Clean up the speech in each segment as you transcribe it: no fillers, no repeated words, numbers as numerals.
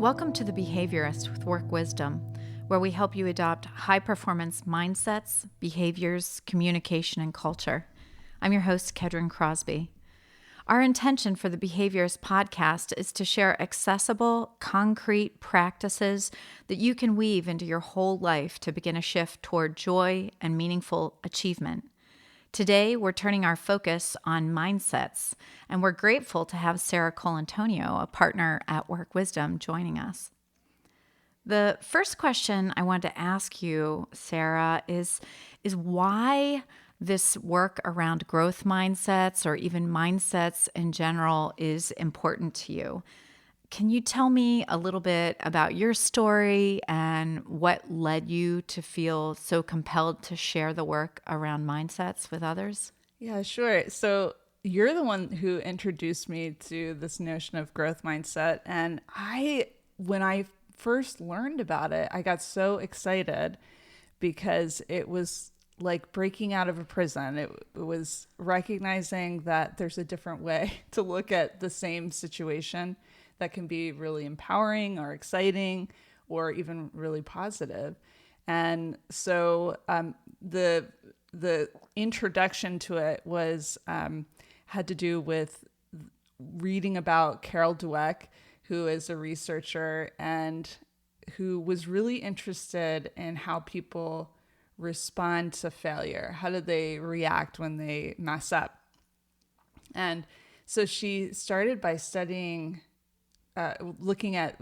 Welcome to The Behaviorist with Work Wisdom, where we help you adopt high-performance mindsets, behaviors, communication, and culture. I'm your host, Kedren Crosby. Our intention for the Behaviorist podcast is to share accessible, concrete practices that you can weave into your whole life to begin a shift toward joy and meaningful achievement. Today, we're turning our focus on mindsets, and we're grateful to have Sarah Colantonio, a partner at Work Wisdom, joining us. The first question I want to ask you, Sarah, is why this work around growth mindsets or even mindsets in general is important to you. Can you tell me a little bit about your story and what led you to feel so compelled to share the work around mindsets with others? Yeah, sure. So you're the one who introduced me to this notion of growth mindset. And when I first learned about it, I got so excited because it was like breaking out of a prison. It was recognizing that there's a different way to look at the same situation that can be really empowering or exciting or even really positive. And so the introduction to it was had to do with reading about Carol Dweck, who is a researcher and who was really interested in how people respond to failure. How do they react when they mess up? And so she started by studying looking at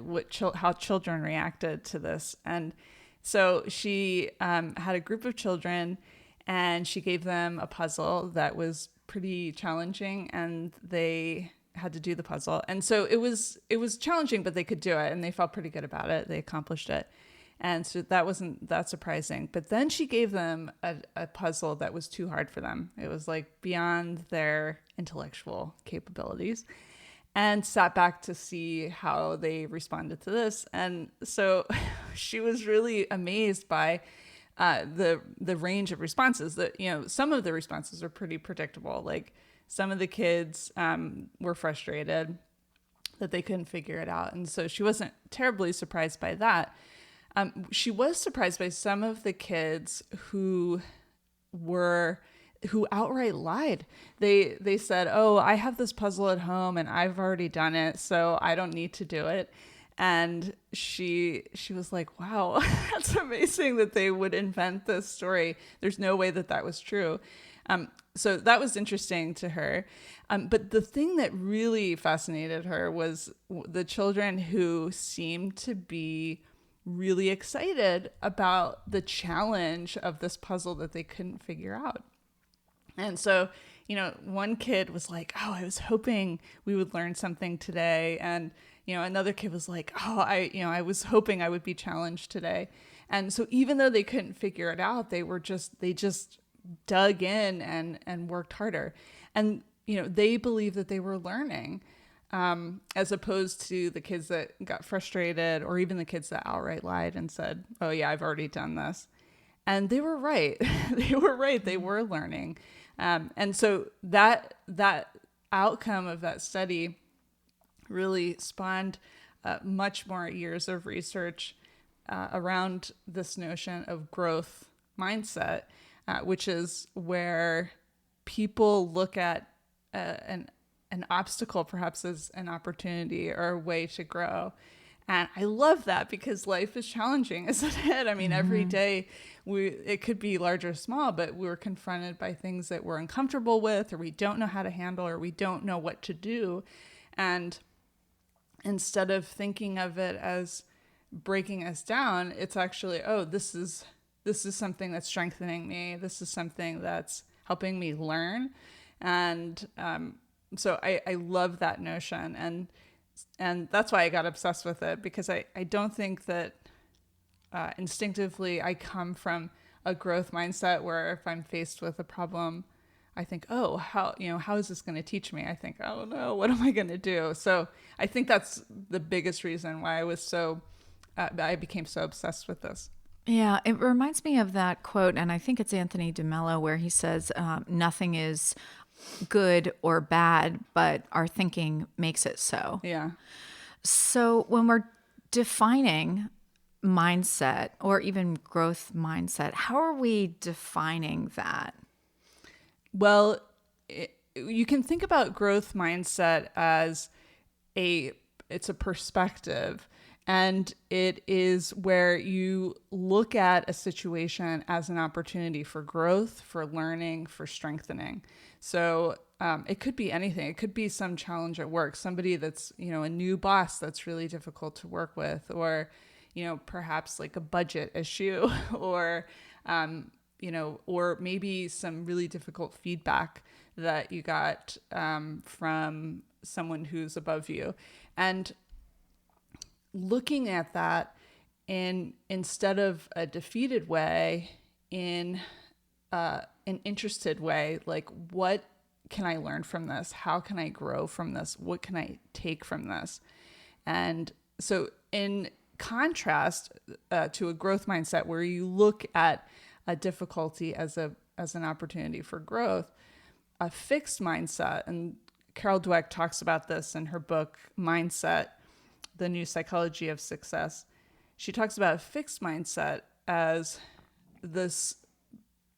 how children reacted to this. And so she had a group of children and she gave them a puzzle that was pretty challenging and they had to do the puzzle. And so it was challenging, but they could do it and they felt pretty good about it. They accomplished it. And so that wasn't that surprising. But then she gave them a puzzle that was too hard for them. It was like beyond their intellectual capabilities. And sat back to see how they responded to this. And so she was really amazed by the range of responses. That, you know, some of the responses are pretty predictable. Like some of the kids were frustrated that they couldn't figure it out. And so she wasn't terribly surprised by that. She was surprised by some of the kids who outright lied. They said, "Oh, I have this puzzle at home and I've already done it, so I don't need to do it." And she was like, "Wow, that's amazing that they would invent this story. There's no way that was true." So that was interesting to her. But the thing that really fascinated her was the children who seemed to be really excited about the challenge of this puzzle that they couldn't figure out. And so, you know, one kid was like, "Oh, I was hoping we would learn something today." And, you know, another kid was like, "Oh, I was hoping I would be challenged today." And so even though they couldn't figure it out, they just dug in and worked harder. And, you know, they believed that they were learning, as opposed to the kids that got frustrated or even the kids that outright lied and said, "Oh yeah, I've already done this." And they were right. They were right. They were learning. And so that outcome of that study really spawned much more years of research around this notion of growth mindset, which is where people look at an obstacle perhaps as an opportunity or a way to grow. And I love that because life is challenging, isn't it? I mean, every day it could be large or small, but we're confronted by things that we're uncomfortable with, or we don't know how to handle, or we don't know what to do. And instead of thinking of it as breaking us down, it's actually, oh, this is something that's strengthening me. This is something that's helping me learn. And so I love that notion. And that's why I got obsessed with it, because I don't think that instinctively I come from a growth mindset where if I'm faced with a problem, I think, oh, how is this going to teach me? I think, oh no, what am I going to do? So I think that's the biggest reason why I became so obsessed with this. Yeah, it reminds me of that quote, and I think it's Anthony DeMello, where he says, nothing is good or bad, but our thinking makes it so. Yeah. So when we're defining mindset or even growth mindset, how are we defining that? Well, you can think about growth mindset as it's a perspective, and it is where you look at a situation as an opportunity for growth, for learning, for strengthening. So it could be anything. It could be some challenge at work, somebody that's, a new boss that's really difficult to work with, or, perhaps like a budget issue or, or maybe some really difficult feedback that you got from someone who's above you. And looking at that instead of a defeated way, in an interested way, like, what can I learn from this? How can I grow from this? What can I take from this? And so in contrast to a growth mindset where you look at a difficulty as an opportunity for growth, a fixed mindset, and Carol Dweck talks about this in her book, Mindset, The New Psychology of Success. She talks about a fixed mindset as this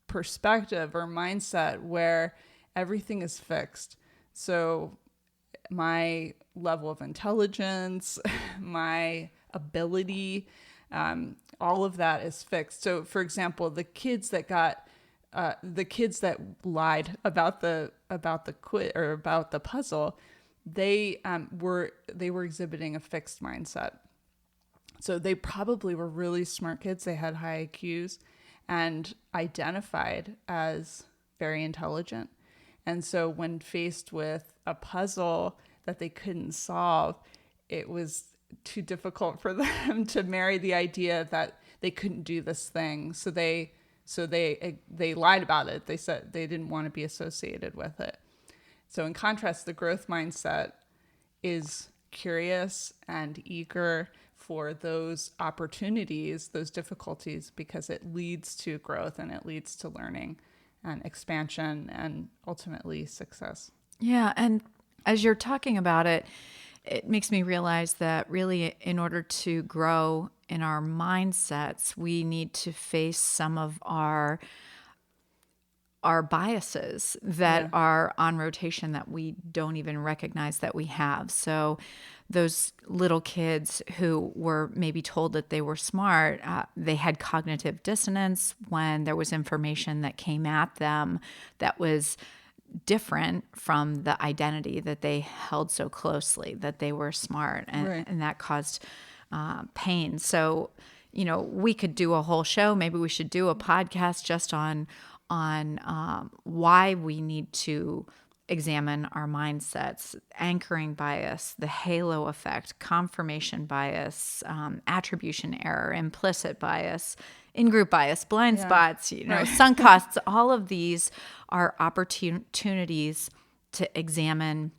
perspective or mindset where everything is fixed. So my level of intelligence, my ability, all of that is fixed. So, for example, the kids that lied about the quiz or about the puzzle, they were exhibiting a fixed mindset. So they probably were really smart kids. They had high IQs and identified as very intelligent. And so when faced with a puzzle that they couldn't solve, it was too difficult for them to marry the idea that they couldn't do this thing. So they lied about it. They said they didn't want to be associated with it. So in contrast, the growth mindset is curious and eager for those opportunities, those difficulties, because it leads to growth and it leads to learning and expansion and ultimately success. Yeah. And as you're talking about it, it makes me realize that really in order to grow in our mindsets, we need to face some of our biases that are on rotation that we don't even recognize that we have. So those little kids who were maybe told that they were smart, they had cognitive dissonance when there was information that came at them that was different from the identity that they held so closely, that they were smart, and that caused pain. So, we could do a whole show. Maybe we should do a podcast just on why we need to examine our mindsets: anchoring bias, the halo effect, confirmation bias, attribution error, implicit bias, in-group bias, blind spots, sunk costs. All of these are opportunities to examine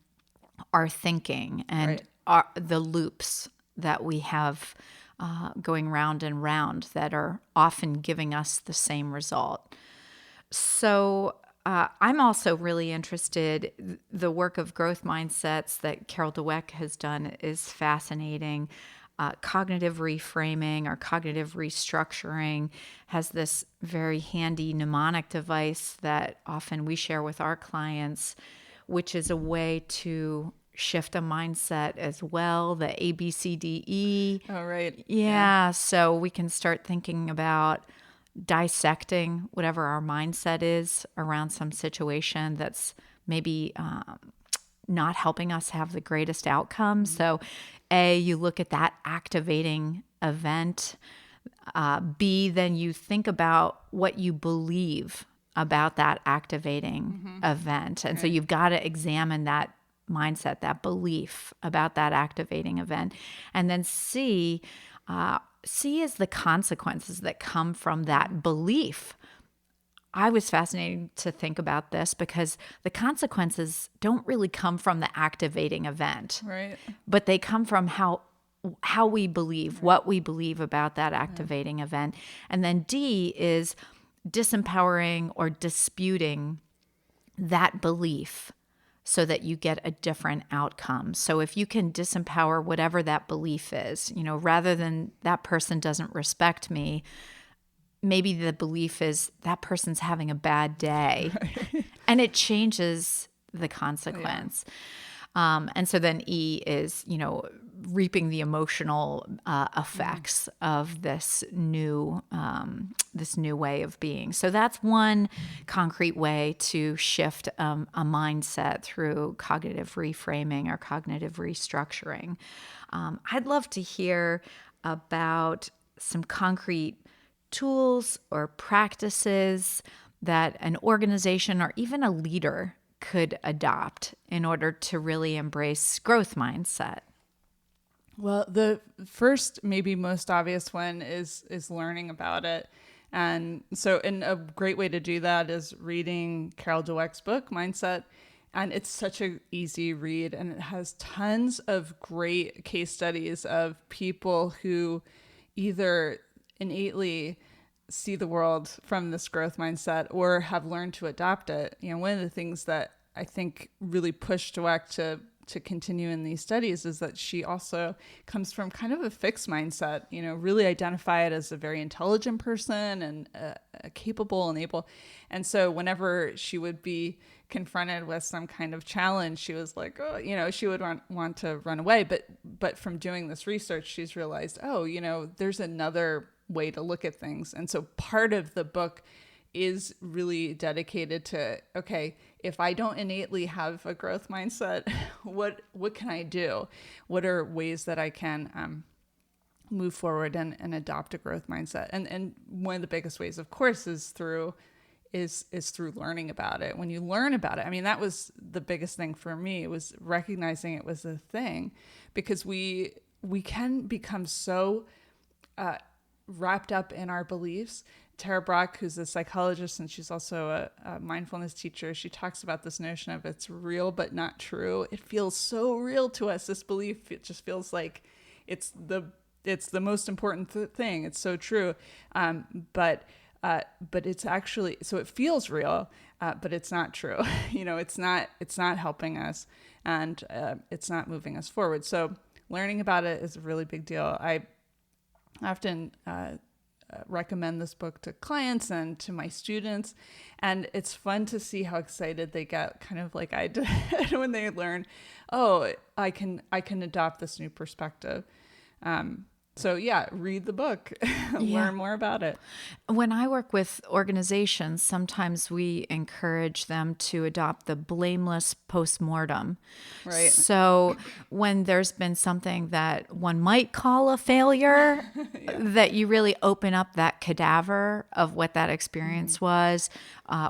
our thinking and the loops that we have going round and round that are often giving us the same result. So I'm also really interested. The work of growth mindsets that Carol Dweck has done is fascinating. Cognitive reframing or cognitive restructuring has this very handy mnemonic device that often we share with our clients, which is a way to shift a mindset as well, the ABCDE. Oh, right. Yeah. So we can start thinking about dissecting whatever our mindset is around some situation that's maybe not helping us have the greatest outcome. So you look at that activating event. B, then you think about what you believe about that activating event. And so you've got to examine that mindset, that belief about that activating event. And then C is the consequences that come from that belief. I was fascinated to think about this because the consequences don't really come from the activating event, Right. but they come from how we believe, what we believe about that activating event. And then D is disempowering or disputing that belief. so that you get a different outcome. So if you can disempower whatever that belief is, rather than that person doesn't respect me, maybe the belief is that person's having a bad day. Right. And it changes the consequence. And so then E is, reaping the emotional effects of this new way of being. So that's one concrete way to shift a mindset through cognitive reframing or cognitive restructuring. I'd love to hear about some concrete tools or practices that an organization or even a leader could adopt in order to really embrace growth mindset. Well, the first, maybe most obvious one is learning about it. And so a great way to do that is reading Carol Dweck's book, Mindset. And it's such an easy read, and it has tons of great case studies of people who either innately see the world from this growth mindset or have learned to adopt it. One of the things that I think really pushed Dweck to continue in these studies is that she also comes from kind of a fixed mindset, really identify it as a very intelligent person and capable and able. And so whenever she would be confronted with some kind of challenge, she was like, she would want to run away. But from doing this research, she's realized, there's another way to look at things. And so part of the book is really dedicated to, okay, if I don't innately have a growth mindset, what can I do? What are ways that I can move forward and adopt a growth mindset? And one of the biggest ways, of course, is through learning about it. When you learn about it, I mean, that was the biggest thing for me, was recognizing it was a thing, because we can become so wrapped up in our beliefs. Tara Brach, who's a psychologist and she's also a mindfulness teacher, she talks about this notion of it's real but not true. It feels so real to us, this belief. It just feels like it's the most important thing. It's so true. But it's actually, so it feels real, but it's not true. It's not helping us, and it's not moving us forward. So learning about it is a really big deal. I often recommend this book to clients and to my students, and it's fun to see how excited they get, kind of like I did when they learn, I can adopt this new perspective. So yeah, read the book, learn more about it. When I work with organizations, sometimes we encourage them to adopt the blameless postmortem. Right. So when there's been something that one might call a failure, that you really open up that cadaver of what that experience was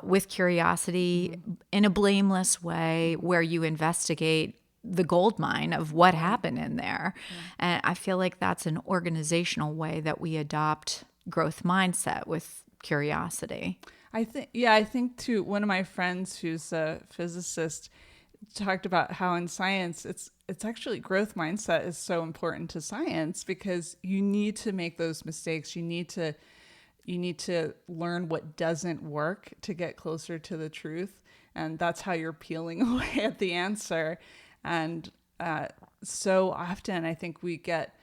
with curiosity in a blameless way, where you investigate the gold mine of what happened in there. And I feel like that's an organizational way that we adopt growth mindset, with curiosity. I think too, one of my friends who's a physicist talked about how in science it's actually growth mindset is so important to science, because you need to make those mistakes. You need to learn what doesn't work to get closer to the truth, and that's how you're peeling away at the answer. And so often I think we get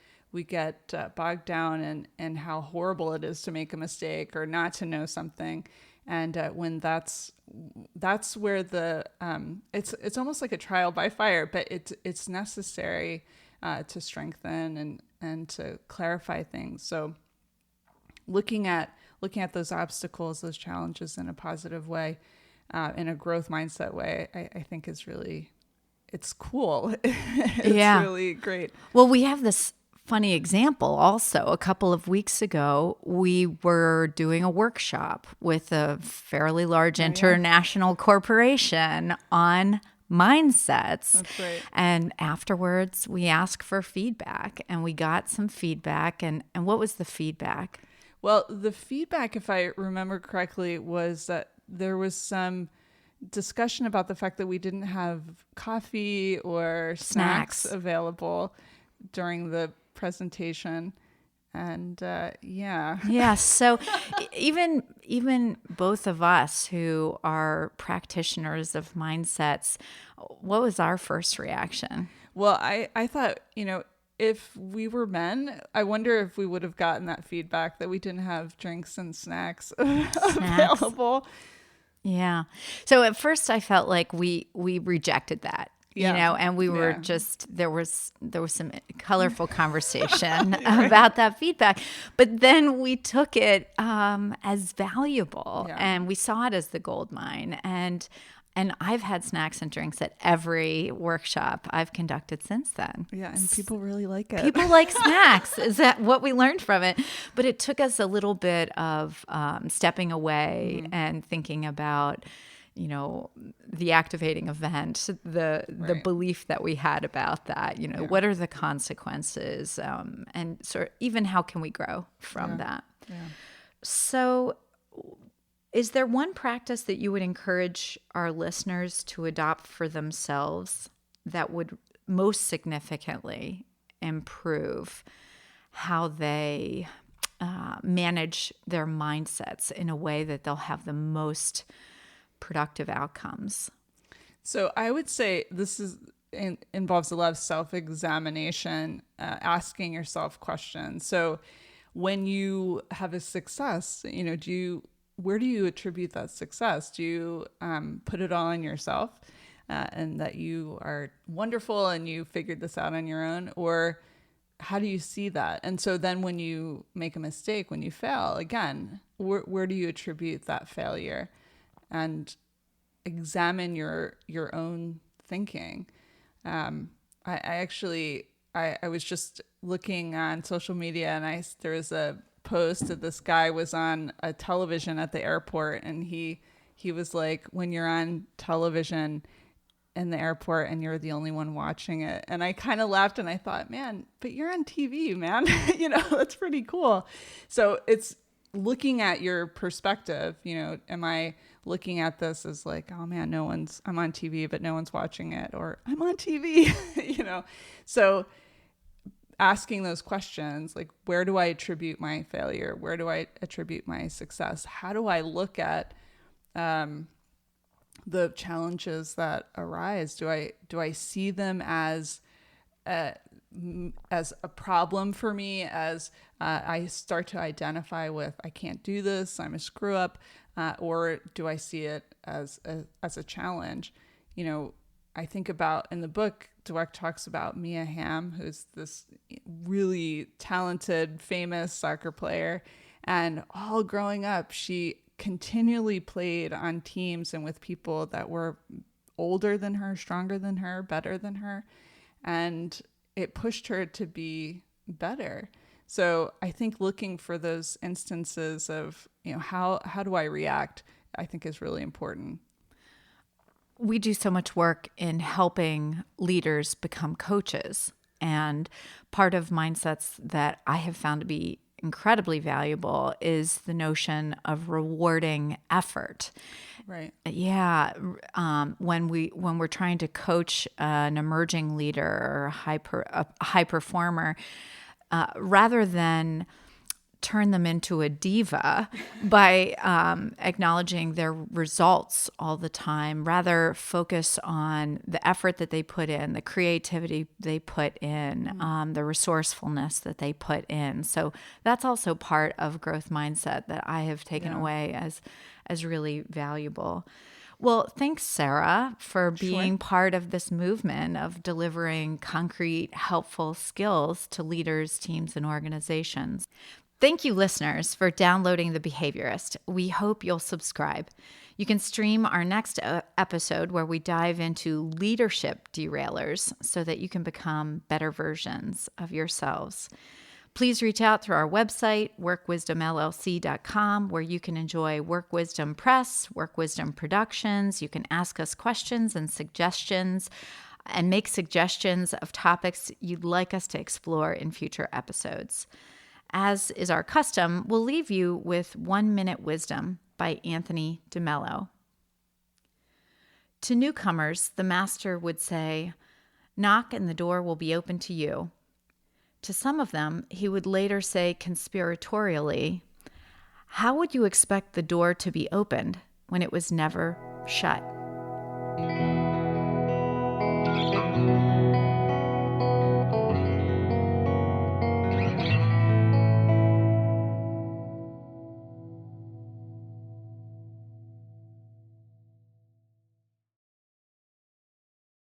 bogged down in how horrible it is to make a mistake or not to know something. And when that's where the it's almost like a trial by fire, but it's necessary to strengthen and to clarify things. So looking at those obstacles, those challenges in a positive way, in a growth mindset way, I think is really, it's cool. It's really great. Well, we have this funny example also. A couple of weeks ago, we were doing a workshop with a fairly large international corporation on mindsets. That's right. And afterwards, we asked for feedback, and we got some feedback. And what was the feedback? Well, the feedback, if I remember correctly, was that there was some discussion about the fact that we didn't have coffee or snacks available during the presentation. And yeah. Yeah. So even both of us who are practitioners of mindsets, what was our first reaction? Well, I thought, if we were men, I wonder if we would have gotten that feedback that we didn't have drinks and snacks Snacks. available. Yeah. So at first I felt like we rejected that, Yeah. and we were Yeah. just there was some colorful conversation about that feedback, but then we took it as valuable, Yeah. and we saw it as the gold mine, and I've had snacks and drinks at every workshop I've conducted since then. Yeah. And people really like it. People like snacks. Is that what we learned from it? But it took us a little bit of stepping away and thinking about, the activating event, the belief that we had about that. What are the consequences, and sort of even how can we grow from that? Yeah. So, is there one practice that you would encourage our listeners to adopt for themselves that would most significantly improve how they manage their mindsets in a way that they'll have the most productive outcomes? So I would say involves a lot of self-examination, asking yourself questions. So when you have a success, where do you attribute that success? Do you put it all on yourself, and that you are wonderful and you figured this out on your own? Or how do you see that? And so then when you make a mistake, when you fail, again, where do you attribute that failure? And examine your own thinking. I was just looking on social media, and there was a post that this guy was on a television at the airport, and he was like, when you're on television in the airport and you're the only one watching it. And I kind of laughed, and I thought, man, but you're on TV, man. That's pretty cool. So it's looking at your perspective. Am I looking at this as like, oh man, I'm on TV, but no one's watching it, or I'm on TV, So asking those questions, like, where do I attribute my failure? Where do I attribute my success? How do I look at the challenges that arise? Do I see them as a problem for me, as I start to identify with, I can't do this, I'm a screw up, or do I see it as a challenge? I think about, in the book, Dweck talks about Mia Hamm, who's this really talented, famous soccer player. And all growing up, she continually played on teams and with people that were older than her, stronger than her, better than her. And it pushed her to be better. So I think looking for those instances of, how do I react, I think is really important. We do so much work in helping leaders become coaches. And part of mindsets that I have found to be incredibly valuable is the notion of rewarding effort. Right. Yeah. When we're trying to coach an emerging leader or a high performer, rather than turn them into a diva by acknowledging their results all the time, rather focus on the effort that they put in, the creativity they put in, the resourcefulness that they put in. So that's also part of growth mindset that I have taken away as really valuable. Well, thanks, Sarah, for being part of this movement of delivering concrete, helpful skills to leaders, teams, and organizations. Thank you, listeners, for downloading The Behaviorist. We hope you'll subscribe. You can stream our next episode where we dive into leadership derailers so that you can become better versions of yourselves. Please reach out through our website, workwisdomllc.com, where you can enjoy Work Wisdom Press, Work Wisdom Productions. You can ask us questions and suggestions and make suggestions of topics you'd like us to explore in future episodes. As is our custom, we'll leave you with 1 Minute Wisdom by Anthony DeMello. To newcomers, the master would say, "Knock and the door will be open to you." To some of them, he would later say conspiratorially, "How would you expect the door to be opened when it was never shut?"